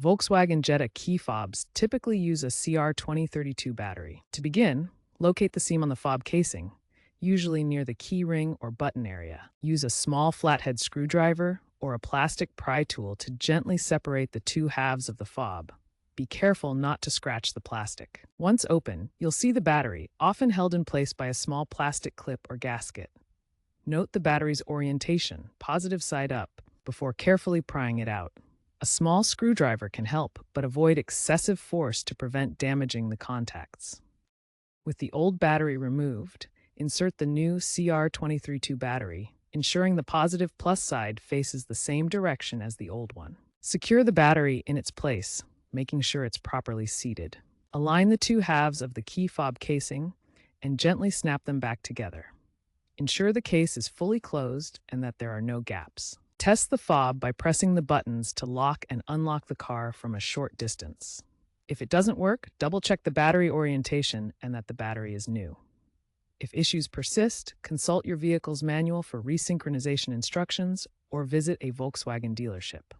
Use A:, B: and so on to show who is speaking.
A: Volkswagen Jetta key fobs typically use a CR2032 battery. To begin, locate the seam on the fob casing, usually near the key ring or button area. Use a small flathead screwdriver or a plastic pry tool to gently separate the two halves of the fob. Be careful not to scratch the plastic. Once open, you'll see the battery, often held in place by a small plastic clip or gasket. Note the battery's orientation, positive side up, before carefully prying it out. A small screwdriver can help, but avoid excessive force to prevent damaging the contacts. With the old battery removed, insert the new CR232 battery, ensuring the positive plus side faces the same direction as the old one. Secure the battery in its place, making sure it's properly seated. Align the two halves of the key fob casing and gently snap them back together. Ensure the case is fully closed and that there are no gaps. Test the fob by pressing the buttons to lock and unlock the car from a short distance. If it doesn't work, double-check the battery orientation and that the battery is new. If issues persist, consult your vehicle's manual for resynchronization instructions or visit a Volkswagen dealership.